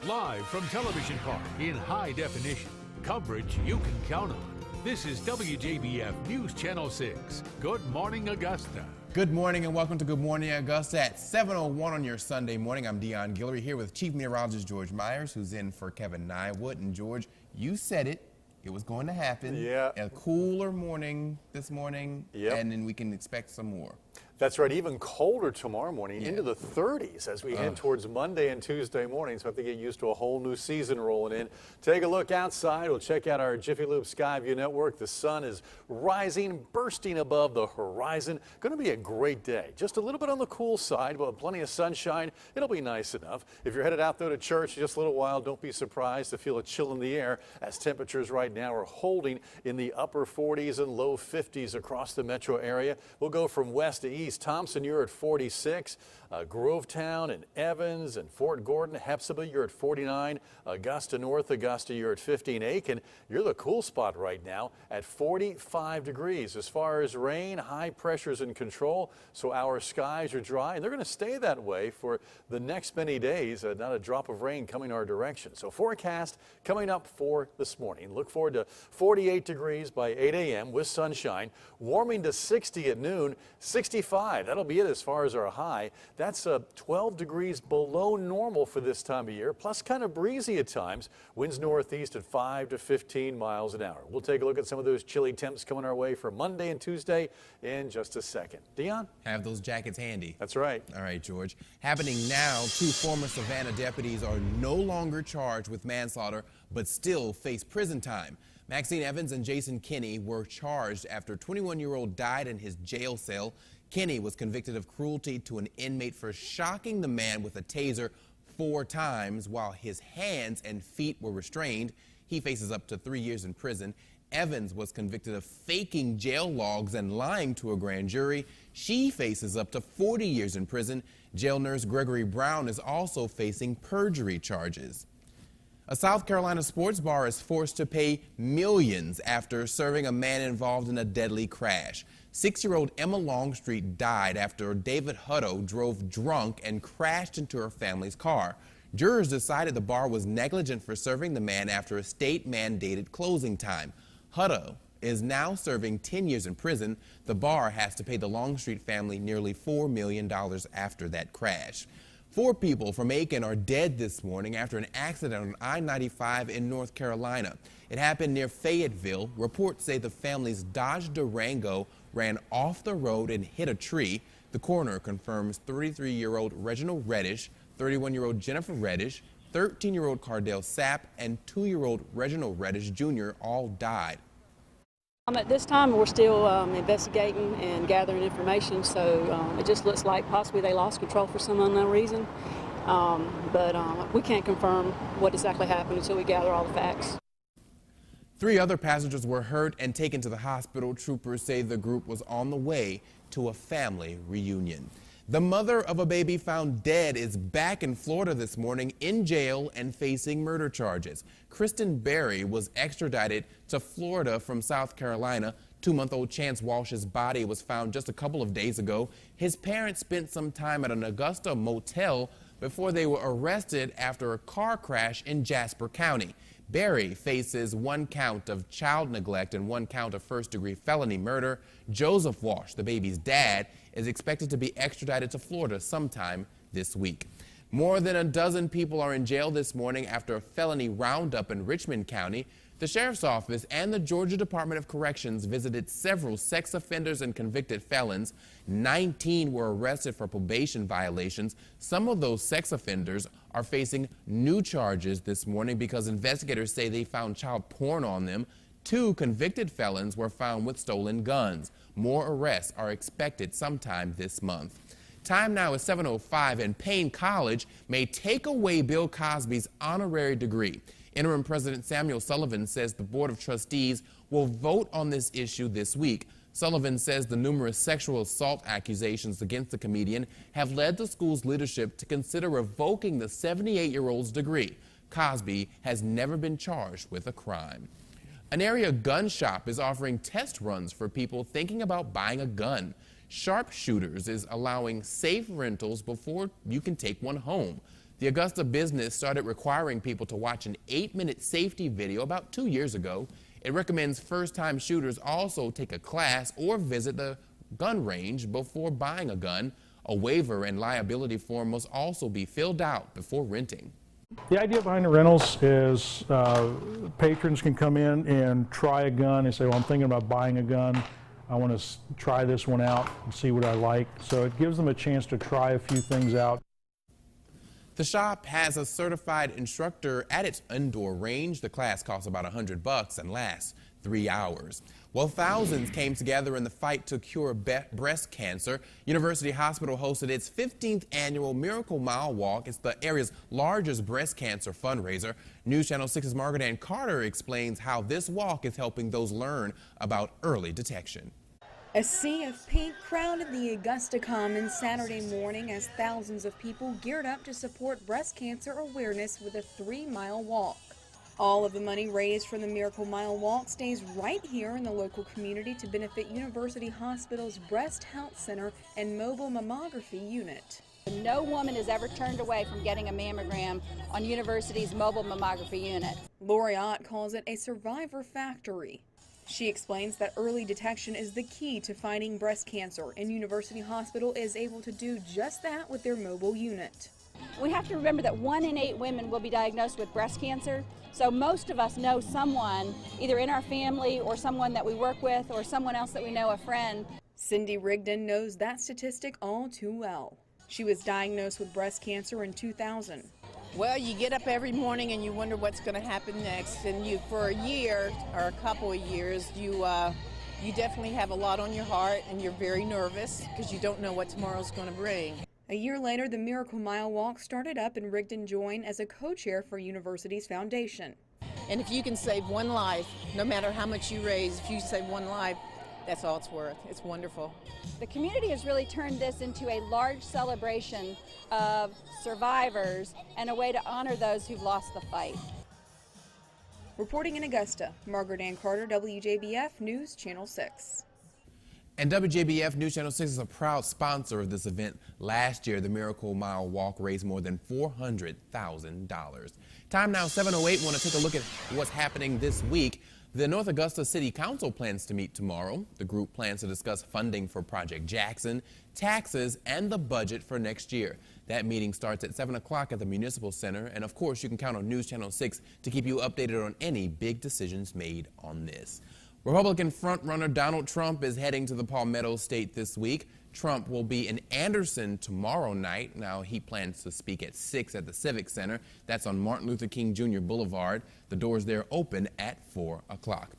Live from Television Park in high definition. Coverage you can count on. This is WJBF News Channel 6. Good morning, Augusta. Good morning and welcome to Good Morning Augusta at 7:01 on your Sunday morning. I'm Dion Guillory here with Chief Meteorologist George Myers, who's in for Kevin Nywood. And George, you said it. It was going to happen. Yeah. A cooler morning this morning, and then we can expect some more. That's right, even colder tomorrow morning, into the 30s as we head towards Monday and Tuesday morning. So we have to get used to a whole new season rolling in. Take a look outside. We'll check out our Jiffy Lube Sky View Network. The sun is rising, bursting above the horizon. Going to be a great day. Just a little bit on the cool side, but plenty of sunshine. It'll be nice enough. If you're headed out, though, to church in just a little while, don't be surprised to feel a chill in the air as temperatures right now are holding in the upper 40s and low 50s across the metro area. We'll go from west to east. Thompson, you're at 46. Grovetown and Evans and Fort Gordon, Hepzibah, you're at 49. Augusta, North Augusta, you're at 50. And Aiken, you're the cool spot right now at 45 degrees. As far as rain, high pressure's in control, so our skies are dry, and they're going to stay that way for the next many days. Not a drop of rain coming our direction. So forecast coming up for this morning. Look forward to 48 degrees by 8 a.m. with sunshine, warming to 60 at noon, 65. That'll be it as far as our high. That's 12 degrees below normal for this time of year, plus kind of breezy at times. Winds northeast at 5 to 15 miles an hour. We'll take a look at some of those chilly temps coming our way for Monday and Tuesday in just a second. Dion? Have those jackets handy. That's right. All right, George. Happening now, 2 former Savannah deputies are no longer charged with manslaughter, but still face prison time. Maxine Evans and Jason Kinney were charged after a 21-year-old died in his jail cell. Kinney was convicted of cruelty to an inmate for shocking the man with a taser 4 times while his hands and feet were restrained. He faces up to 3 years in prison. Evans was convicted of faking jail logs and lying to a grand jury. She faces up to 40 years in prison. Jail nurse Gregory Brown is also facing perjury charges. A South Carolina sports bar is forced to pay millions after serving a man involved in a deadly crash. 6-year-old Emma Longstreet died after David Hutto drove drunk and crashed into her family's car. Jurors decided the bar was negligent for serving the man after a state-mandated closing time. Hutto is now serving 10 years in prison. The bar has to pay the Longstreet family nearly $4 million after that crash. 4 people from Aiken are dead this morning after an accident on I-95 in North Carolina. It happened near Fayetteville. Reports say the family's Dodge Durango ran off the road and hit a tree. The coroner confirms 33-year-old Reginald Reddish, 31-year-old Jennifer Reddish, 13-year-old Cardell Sapp, and 2-year-old Reginald Reddish Jr. all died. At this time, we're still investigating and gathering information, so it just looks like possibly they lost control for some unknown reason. But we can't confirm what exactly happened until we gather all the facts. 3 other passengers were hurt and taken to the hospital. Troopers say the group was on the way to a family reunion. The mother of a baby found dead is back in Florida this morning in jail and facing murder charges. Kristen Berry was extradited to Florida from South Carolina. 2-month-old Chance Walsh's body was found just a couple of days ago. His parents spent some time at an Augusta motel before they were arrested after a car crash in Jasper County. Berry faces 1 count of child neglect and 1 count of first-degree felony murder. Joseph Walsh, the baby's dad, is expected to be extradited to Florida sometime this week. More than a dozen people are in jail this morning after a felony roundup in Richmond County. The Sheriff's Office and the Georgia Department of Corrections visited several sex offenders and convicted felons. 19 were arrested for probation violations. Some of those sex offenders are facing new charges this morning because investigators say they found child porn on them. 2 convicted felons were found with stolen guns. More arrests are expected sometime this month. Time now is 7:05, and Payne College may take away Bill Cosby's honorary degree. Interim President Samuel Sullivan says the Board of Trustees will vote on this issue this week. Sullivan says the numerous sexual assault accusations against the comedian have led the school's leadership to consider revoking the 78-year-old's degree. Cosby has never been charged with a crime. An area gun shop is offering test runs for people thinking about buying a gun. Sharpshooters is allowing safe rentals before you can take one home. The Augusta business started requiring people to watch an 8-minute safety video about 2 years ago. It recommends first-time shooters also take a class or visit the gun range before buying a gun. A waiver and liability form must also be filled out before renting. The idea behind the rentals is patrons can come in and try a gun and say, well, I'm thinking about buying a gun. I want to try this one out and see what I like. So it gives them a chance to try a few things out. The shop has a certified instructor at its indoor range. The class costs about $100 and lasts 3 hours. Well, thousands came together in the fight to cure breast cancer. University Hospital hosted its 15th annual Miracle Mile Walk. It's the area's largest breast cancer fundraiser. News Channel 6's Margaret Ann Carter explains how this walk is helping those learn about early detection. A sea of pink crowded the Augusta Commons Saturday morning as thousands of people geared up to support breast cancer awareness with a 3-mile walk. All of the money raised from the Miracle Mile Walk stays right here in the local community to benefit University Hospital's Breast Health Center and Mobile Mammography Unit. No woman is ever turned away from getting a mammogram on University's Mobile Mammography Unit. Lori Ott calls it a survivor factory. She explains that early detection is the key to fighting breast cancer, and University Hospital is able to do just that with their mobile unit. We have to remember that 1 in 8 women will be diagnosed with breast cancer, so most of us know someone, either in our family or someone that we work with or someone else that we know, a friend. Cindy Rigdon knows that statistic all too well. She was diagnosed with breast cancer in 2000. Well, you get up every morning and you wonder what's going to happen next, and for a year or a couple of years, you definitely have a lot on your heart and you're very nervous because you don't know what tomorrow's going to bring. A year later, the Miracle Mile Walk started up and Rigdon joined as a co-chair for University's foundation. And if you can save one life, no matter how much you raise, if you save one life, that's all it's worth. It's wonderful. The community has really turned this into a large celebration of survivors and a way to honor those who've lost the fight. Reporting in Augusta, Margaret Ann Carter, WJBF News Channel 6. And WJBF News Channel 6 is a proud sponsor of this event. Last year, the Miracle Mile Walk raised more than $400,000. Time now 7:08. Want to take a look at what's happening this week. The North Augusta City Council plans to meet tomorrow. The group plans to discuss funding for Project Jackson, taxes, and the budget for next year. That meeting starts at 7 o'clock at the Municipal Center. And of course, you can count on News Channel 6 to keep you updated on any big decisions made on this. Republican frontrunner Donald Trump is heading to the Palmetto State this week. Trump will be in Anderson tomorrow night. Now, he plans to speak at 6 at the Civic Center. That's on Martin Luther King Jr. Boulevard. The doors there open at 4 o'clock.